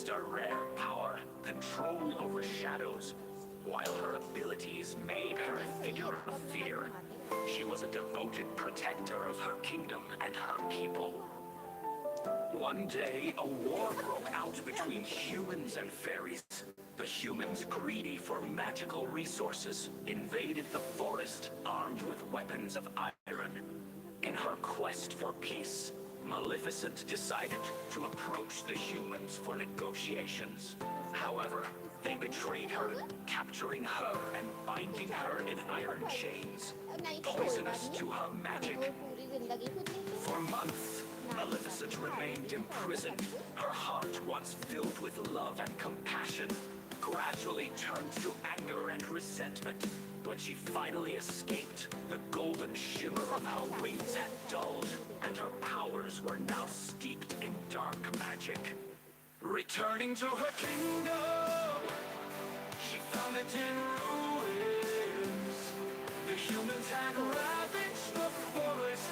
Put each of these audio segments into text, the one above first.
possessed a rare power, control over shadows. While her abilities made her a figure of fear, she was a devoted protector of her kingdom and her people. One day, a war broke out between humans and fairies. The humans, greedy for magical resources, invaded the forest armed with weapons of iron. In her quest for peace, Maleficent decided to approach the humans for negotiations. However, they betrayed her, capturing her and binding her in iron chains, poisonous to her magic. For months, Maleficent remained imprisoned, her heart once filled with love and compassion, gradually turned to anger and resentment. When she finally escaped, the golden shimmer of her wings had dulled, and her powers were now steeped in dark magic. Returning to her kingdom, she found it in ruins. The humans had ravaged the forest,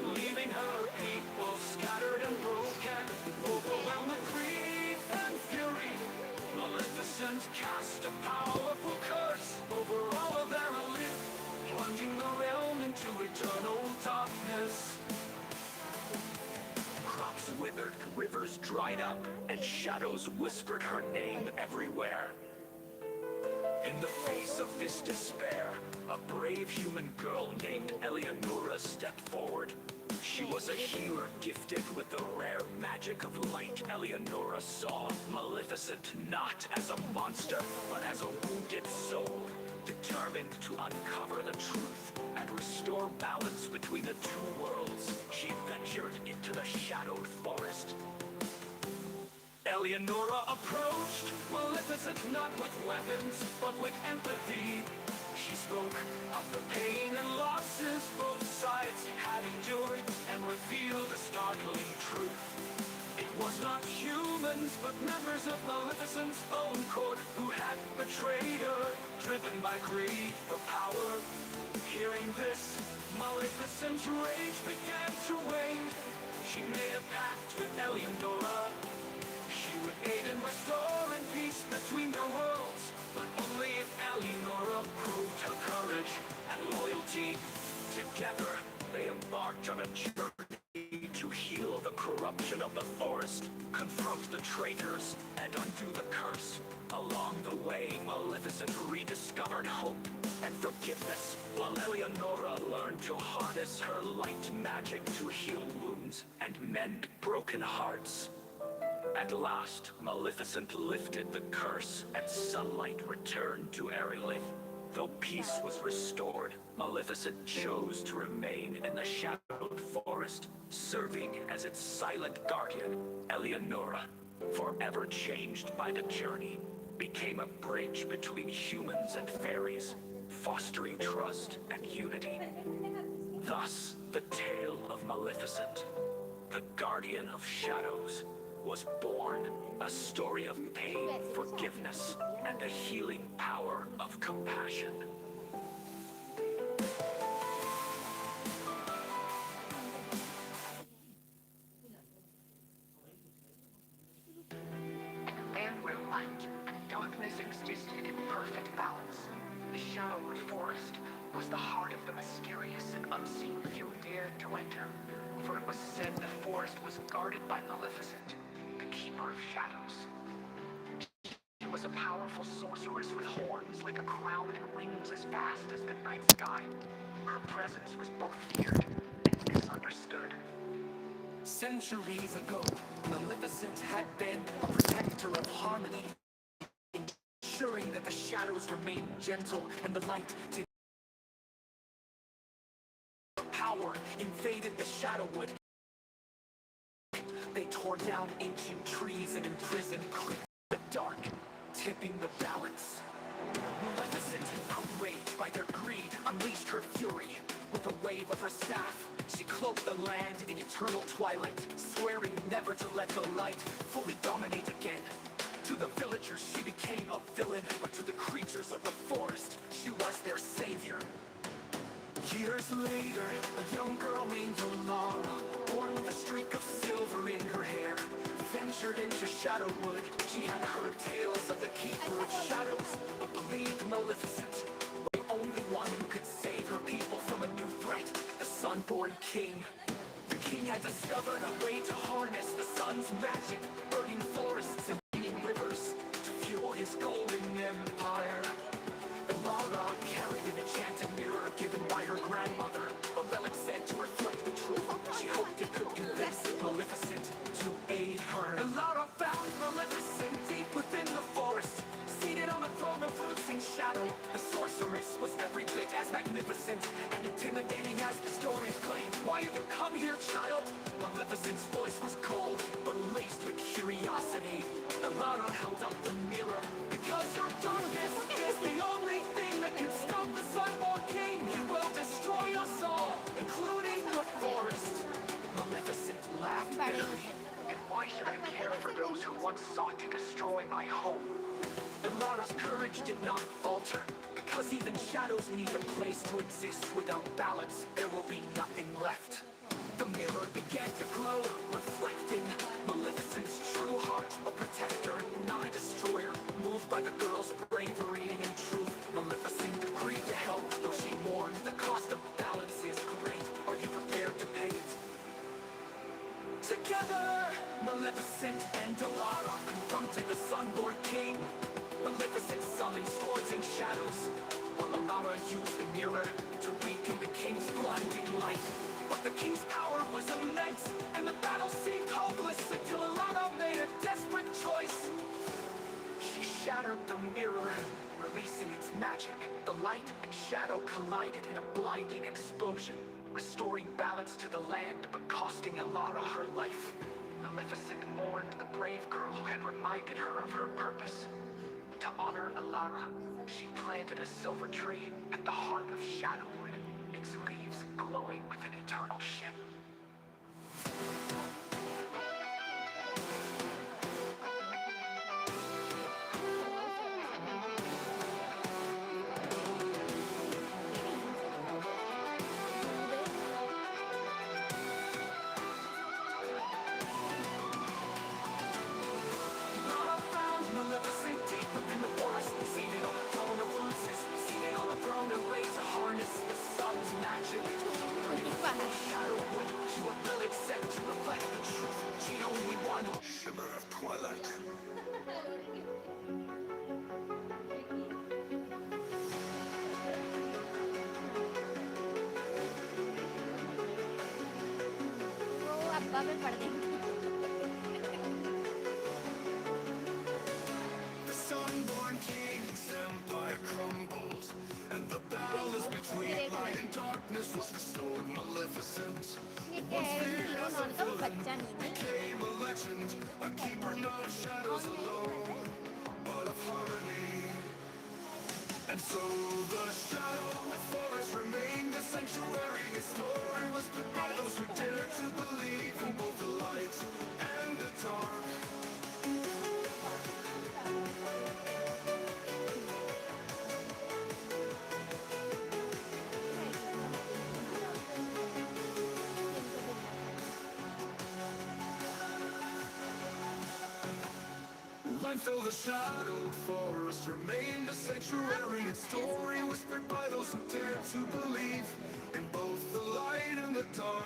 leaving her people scattered and broken, overwhelmed with grief and fury. Maleficent cast a powerful curse over all of their life, plunging the realm into eternal darkness. Crops withered, rivers dried up, and shadows whispered her name everywhere. In the face of this despair, a brave human girl named Eleonora stepped forward. She was a healer gifted with the rare magic of light. Eleonora saw Maleficent not as a monster, but as a wounded soul, determined to uncover the truth and restore balance between the two worlds. She ventured into the shadowed forest. Eleonora approached Maleficent not with weapons, but with empathy. She spoke of the pain and losses both sides had endured and revealed a startling truth. It was not humans, but members of Maleficent's own court who had betrayed her, driven by greed for power. Hearing this, Maleficent's rage began to wane. She made a pact with Eleonora. She would aid in restoring peace between the worlds, but only if Eleonora proved her courage and loyalty. Together, they embarked on a journey to heal the corruption of the forest, confront the traitors, and undo the curse. Along the way, Maleficent rediscovered hope and forgiveness, while Eleonora learned to harness her light magic to heal wounds and mend broken hearts. At last, Maleficent lifted the curse and sunlight returned to Erilith. Though peace was restored, Maleficent chose to remain in the shadowed forest, serving as its silent guardian. Eleonora, forever changed by the journey, became a bridge between humans and fairies, fostering trust and unity. Thus, the tale of Maleficent, the guardian of shadows, was born, a story of pain, forgiveness, and the healing power of compassion. And where light and darkness existed in perfect balance, the shadowed forest was the heart of the mysterious and unseen few dared to enter, for it was said the forest was guarded by Maleficent, the Keeper of Shadows. She was a powerful sorceress with horns like a crown and wings as vast as the night sky. Her presence was both feared and misunderstood. Centuries ago, Maleficent had been a protector of harmony, ensuring that the shadows remained gentle and the light did. Power invaded the Shadowwood. They tore down ancient trees and imprisoned the dark, tipping the balance. Maleficent, outraged by their greed, unleashed her fury. With a wave of her staff, she cloaked the land in eternal twilight, swearing never to let the light fully dominate again. To the villagers, she became a villain, but to the creatures of the forest, she was their savior. Years later, a young girl named Alana, born with a streak of silver in her hair, ventured into Shadowwood. She had heard tales of the Keeper of Shadows, but believed Maleficent was the only one who could save her people from a new threat, the Sunborn King. The king had discovered a way to harness the sun's magic, burning forests and heating rivers to fuel his golden empire. Ilara carried an enchanted mirror given by her grandmother. A relic said to reflect the truth. She hoped it could convince Maleficent to aid her. Ilara found Maleficent deep within the forest, seated on a throne of roots and shadow. The sorceress was every bit as magnificent and intimidating as the stories claimed. Why have you come here, child? Maleficent's voice was cold, but laced with curiosity. Ilara held up the mirror. Because your darkness is the only thing that can stop the Sunborn King. He will destroy us all, including the forest. Maleficent laughed bitterly. And why should I care for those who once sought to destroy my home? Ilara's courage did not falter. Because even shadows need a place to exist. Without balance, there will be nothing left. The mirror began to glow, reflecting Maleficent's true heart, a protector, not a destroyer. Moved by the girl's bravery and truth, Maleficent agreed to help, though she mourned the cost of balance is great. Are you prepared to pay it? Together, Maleficent and Ilara confronted the Sunborn King. Maleficent summoned swords and shadows, while Ilara used the mirror to weaken the king's blinding light. But the king's power was immense, and the battle seemed hopeless until Ilara made a desperate choice. She shattered the mirror, releasing its magic. The light and shadow collided in a blinding explosion, restoring balance to the land but costing Ilara her life. Maleficent mourned the brave girl who had reminded her of her purpose. To honor Ilara, she planted a silver tree at the heart of Shadowwood, its leaves glowing with an eternal shimmer. Ilara found Maleficent deep within the forest, seated on a throne of roses, seated on a throne of ways to harness the sun's magic. Shadowwood, she would will accept to reflect the truth. She only wanted shimmer of twilight. वो अब्बा पे पढ़ देंगे The Sunborn King's empire crumbled, and the balance between light and darkness was restored. Maleficent ये hero non का बच्चा नहीं है became a legend, a keeper not of shadows alone, but of harmony. And so the shadow forest remained a sanctuary. Its story was built by those who dared to believe in both the light and the dark. Until the shadowed forest remained a sanctuary. Its story whispered by those who dared to believe in both the light and the dark.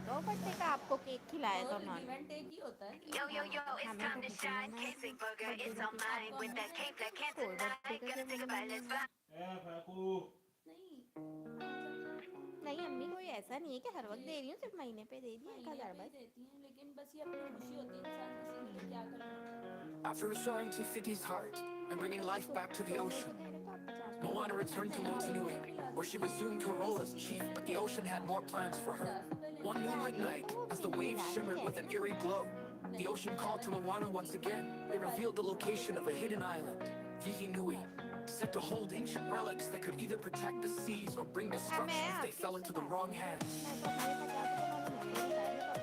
तो birthday का आपको cake खिलाया तो और non give and take ही होता है। Yo, yo, yo, it's हमें time तो to किसी ने shine. ना Cake big burger, birthday it's का all केक mine. आपको With हमने that नहीं cake, दिया। I can't कोई बर्थडे deny. का Gonna cake take a bite, let's vibe. नहीं नहीं अम्मी कोई ऐसा नहीं है कि हर वक्त दे रही हूँ, सिर्फ महीने पे दे दी महीने 1,000 पे ही बस। देती हैं, लेकिन बस ये अपनी खुशी होती है, इंसान किसी के लिए क्या कर ले। After restoring Tiffany's heart and bringing life back to the ocean, Moana returned to Motunui, where she resumed her role as chief, but the ocean had more plans for her. One moonlit night, as the waves shimmered with an eerie glow, the ocean called to Moana once again. They revealed the location of a hidden island, Vihinui, set to hold ancient relics that could either protect the seas or bring destruction if they fell into the wrong hands. मैंने उसको कह दिया था।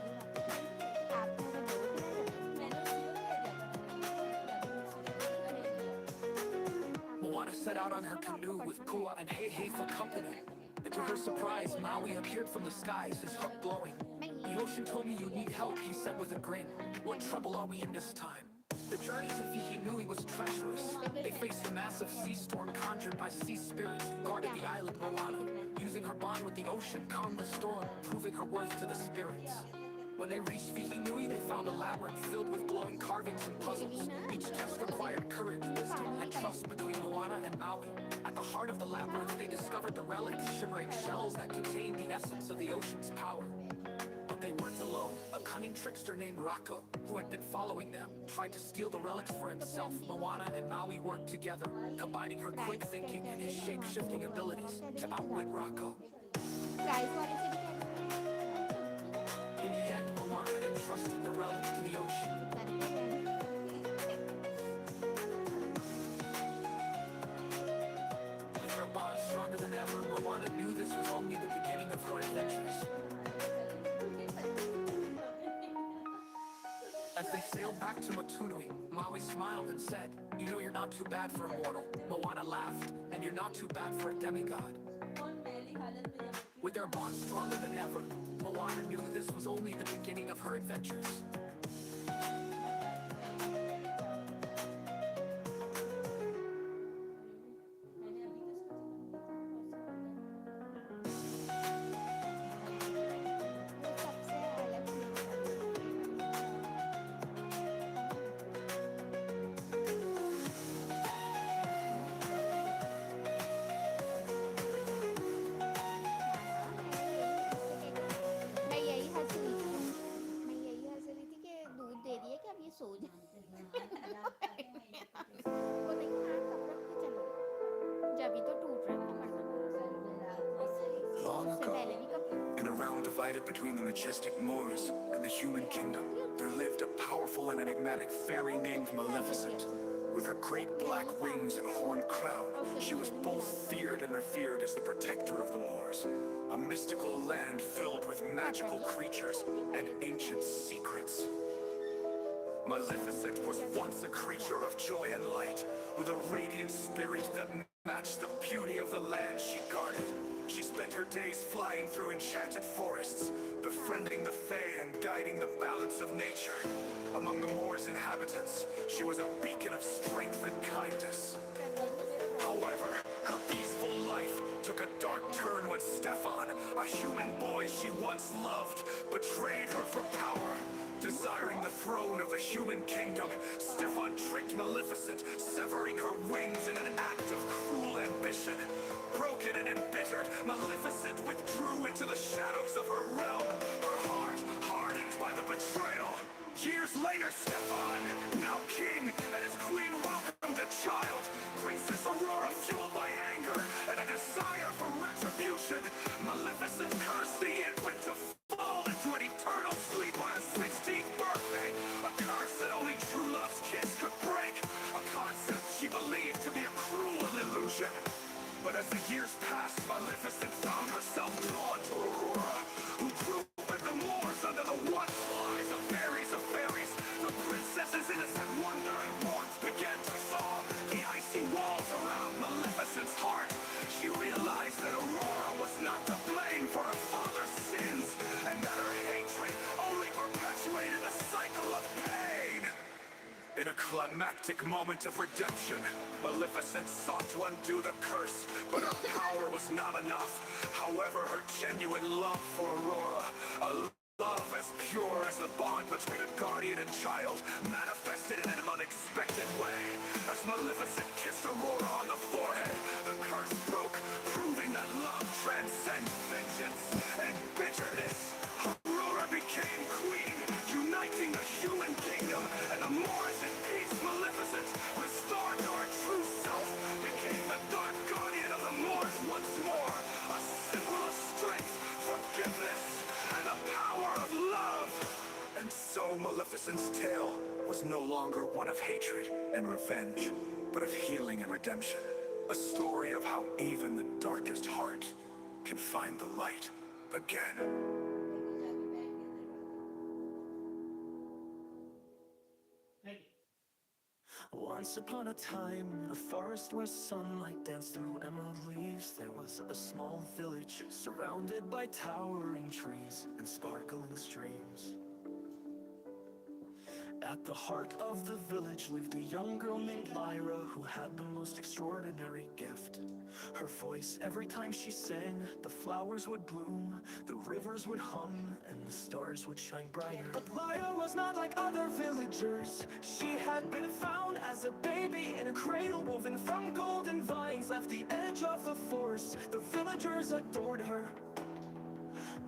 Moana set out on her canoe with Kua and Hei for company. And to her surprise, Maui appeared from the skies, his hook glowing. The ocean told me you need help, he said with a grin. What trouble are we in this time? The journey to Vihinui was treacherous. They faced a massive sea storm conjured by sea spirits who guarded the island Moana. Using her bond with the ocean, calmed the storm, proving her worth to the spirits. When they reached Vihinui, they found a labyrinth filled with glowing carvings and puzzles. Each test required courage, wisdom, and trust between Moana and Maui. At the heart of the labyrinth, they discovered the relics, shimmering shells that contained the essence of the ocean's power. But they weren't alone. A cunning trickster named Rako, who had been following them, tried to steal the relics for himself. Moana and Maui worked together, combining her quick thinking and his shape-shifting abilities to outwit Rako. In the end, Moana entrusted the relic to the ocean. With her bond stronger than ever, Moana knew this was only the beginning of her adventures. As they sailed back to Motunui, Maui smiled and said, "You know you're not too bad for a mortal." Moana laughed, "And you're not too bad for a demigod." कौन पहली हालत में जब With their bond stronger than ever, Moana knew this was only the beginning of her adventures. मैंने अभी मैं यही हंस रही थी कि दूध दे दिए कि अब ये सो जाए। वो देखो हाथ कब रख के चले गए। जब ही तो टूट रहा है Long उससे ago, पहले भी कब in a realm divided between the majestic Moors and the human kingdom, there lived a powerful and enigmatic fairy named Maleficent. With her great black wings and horned crown, she was both feared and revered as the protector of the Moors. A mystical land filled with magical creatures and ancient secrets. Maleficent was once a creature of joy and light, with a radiant spirit that matched the beauty of the land she guarded. She spent her days flying through enchanted forests, befriending the Fae and guiding the balance of nature. Among the Moors' inhabitants, she was a beacon of strength and kindness. However, her peaceful life took a dark turn when Stefan, a human boy she once loved, betrayed her for power. Desiring the throne of the human kingdom, Stefan tricked Maleficent, severing her wings in an act of cruel ambition. Broken and embittered, Maleficent withdrew into the shadows of her realm, her heart hardened by the betrayal. Years later, Stefan, now king, and his queen welcomed a child. Princess Aurora, fueled by anger and a desire for retribution, Maleficent cursed the infant to fall into an eternal sleep on his 16th birthday. A curse that only true love's kiss could break. A concept she believed to be a cruel illusion. But as the years passed, Maleficent found herself drawn to Aurora, who grew with the Moors under the once lies of fairies. The princess's innocent wonder and warmth began to thaw the icy walls around Maleficent's heart. She realized that Aurora was not to blame for her father's sins, and that her hatred only perpetuated a cycle of pain. In a climactic moment of redemption, Maleficent sought to undo the curse, but her power was not enough. However, her genuine love for Aurora, a bond between a guardian and child manifested in an unexpected way. As Maleficent kissed Aurora on the forehead, the curse broke, proving that love transcends vengeance and bitterness. Aurora became queen, uniting the human kingdom, and the Moors in peace. Maleficent, restored to her true self, became the dark guardian of the Moors once more, a symbol of strength, forgiveness, and the power of love. And so Maleficent's tale was no longer one of hatred and revenge, but of healing and redemption. A story of how even the darkest heart can find the light again. Once upon a time, in a forest where sunlight danced through emerald leaves, there was a small village surrounded by towering trees and sparkling streams. At the heart of the village lived a young girl named Lyra who had the most extraordinary gift. Her voice, every time she sang, the flowers would bloom, the rivers would hum, and the stars would shine brighter. But Lyra was not like other villagers. She had been found as a baby in a cradle woven from golden vines. Left the edge of the forest, the villagers adored her.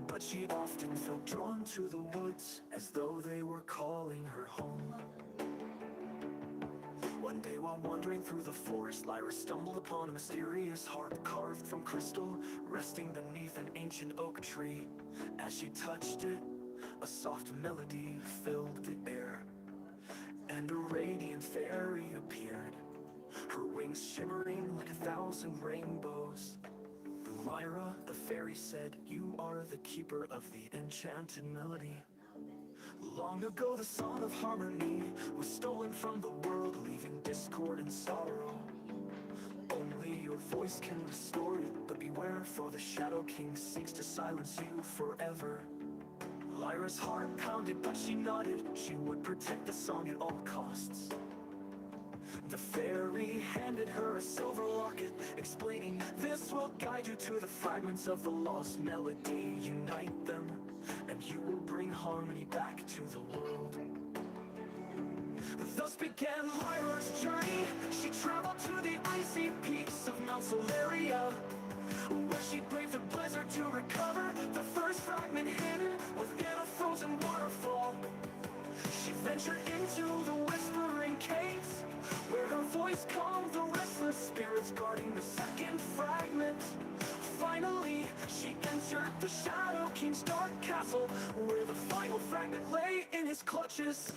But she often felt drawn to the woods, as though they were calling her home. One day while wandering through the forest, Lyra stumbled upon a mysterious harp carved from crystal, resting beneath an ancient oak tree. As she touched it, a soft melody filled the air, and a radiant fairy appeared, her wings shimmering like 1,000 rainbows. Lyra, the fairy said, "You are the keeper of the enchanted melody. Long ago the song of harmony was stolen from the world, leaving discord and sorrow. Only your voice can restore it, but beware, for the Shadow King seeks to silence you forever." Lyra's heart pounded, but she nodded. She would protect the song at all costs. The fairy handed her a silver locket, explaining, "This will guide you to the fragments of the lost melody. Unite them, and you will bring harmony back to the world." Thus began Lyra's journey. She traveled to the icy peaks of Mount Soleria, where she braved the blizzard to recover the first fragment hidden within a frozen waterfall. She ventured into the whispering caves, where her voice calmed the restless spirits guarding the second fragment. Finally, she entered the Shadow King's dark castle, where the final fragment lay in his clutches.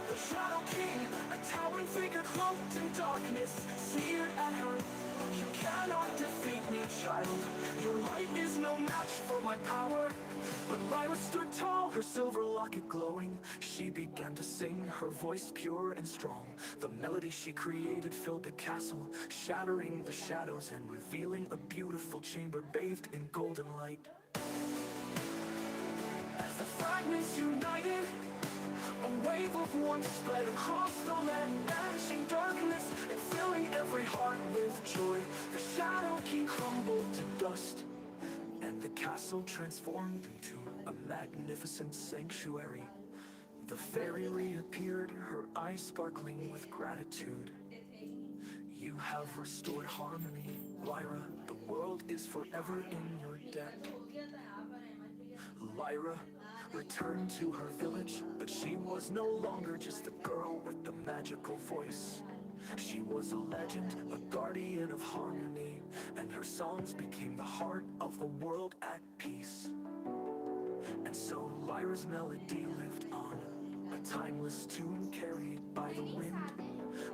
The Shadow King, a towering figure cloaked in darkness, sneered at her. "You cannot defeat me, child. Your light is no match for my power." But Lyra stood tall, her silver locket glowing. She began to sing, her voice pure and strong. The melody she created filled the castle, shattering the shadows and revealing a beautiful chamber bathed in golden light. As the fragments united, a wave of warmth spread across the land, banishing darkness and filling every heart with joy. The Shadow King crumbled to dust, and the castle transformed into a magnificent sanctuary. The fairy reappeared, her eyes sparkling with gratitude. "You have restored harmony, Lyra. The world is forever in your debt." Lyra returned to her village, but she was no longer just the girl with the magical voice. She was a legend, a guardian of harmony, and her songs became the heart of the world at peace. And so Lyra's melody lived on, a timeless tune carried by the wind,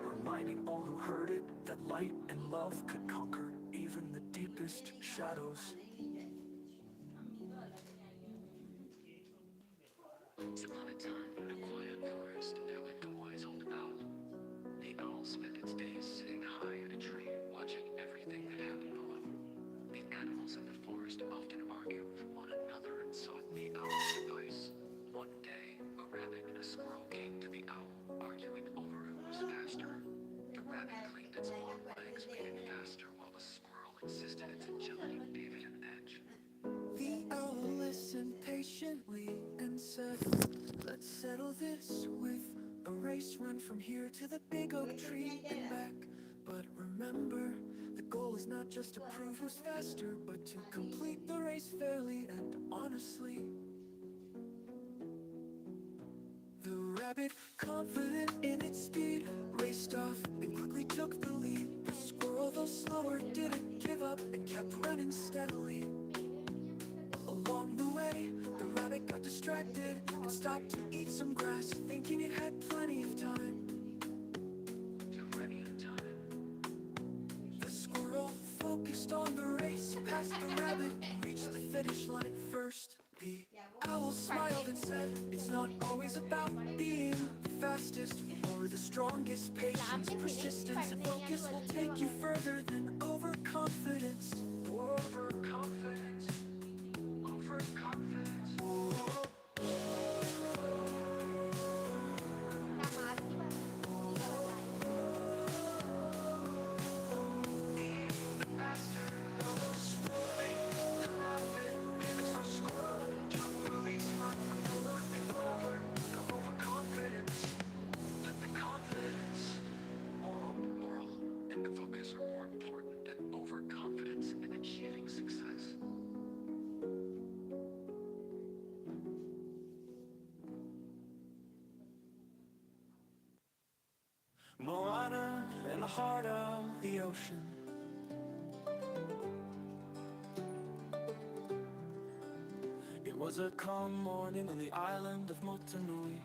reminding all who heard it that light and love could conquer even the deepest shadows. Once upon a time, in a quiet forest, there lived a wise old owl. The owl spent its days sitting high in a tree, watching everything that happened below. The animals in the forest often argued with one another and sought the owl's advice. One day, a rabbit and a squirrel came to the owl, arguing over who was faster. The rabbit claimed its long legs made it faster, while the squirrel insisted its agility gave it an edge. The owl listened patiently and from here to the big oak tree and back. But remember, the goal is not just to prove who's faster, but to complete the race fairly and honestly. The rabbit, confident in its speed, raced off and quickly took the lead. The squirrel, though slower, didn't give up and kept running steadily. Along the way, the rabbit got distracted and stopped to eat some grass, thinking it had plenty of time. The squirrel focused on the race, passed the rabbit, and reached the finish line first. The owl smiled and said, "It's not always about being the fastest or the strongest. Patience, persistence, and focus will take you further than overconfidence." Overconfidence. Overconfidence. Moana in the heart of the ocean. It was a calm morning on the island of Motunui,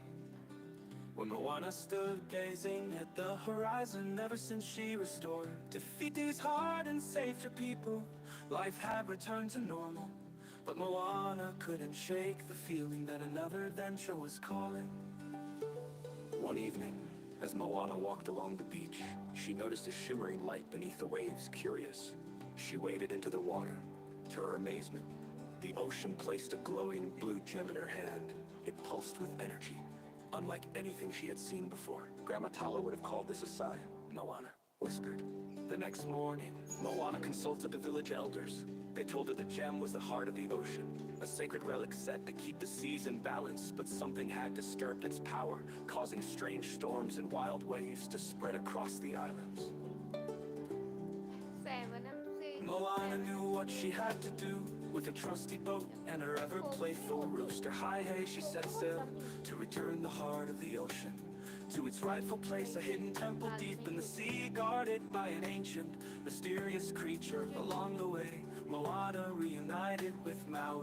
when Moana stood gazing at the horizon. Ever since she restored Te Fiti's heart and saved her people, life had returned to normal. But Moana couldn't shake the feeling that another adventure was calling. One evening, as Moana walked along the beach, she noticed a shimmering light beneath the waves. Curious, she waded into the water. To her amazement, the ocean placed a glowing blue gem in her hand. It pulsed with energy, unlike anything she had seen before. Grandma Tala would have called this a sign, Moana whispered. The next morning, Moana consulted the village elders. They told her the gem was the heart of the ocean, a sacred relic set to keep the seas in balance. But something had disturbed its power, causing strange storms and wild waves to spread across the islands. Moana knew what she had to do. With a trusty boat and her ever-playful rooster, Hai-Hei, she set sail to return the heart of the ocean to its rightful place, a hidden temple deep in the sea, guarded by an ancient, mysterious creature. Along the way, Moana reunited with Maui.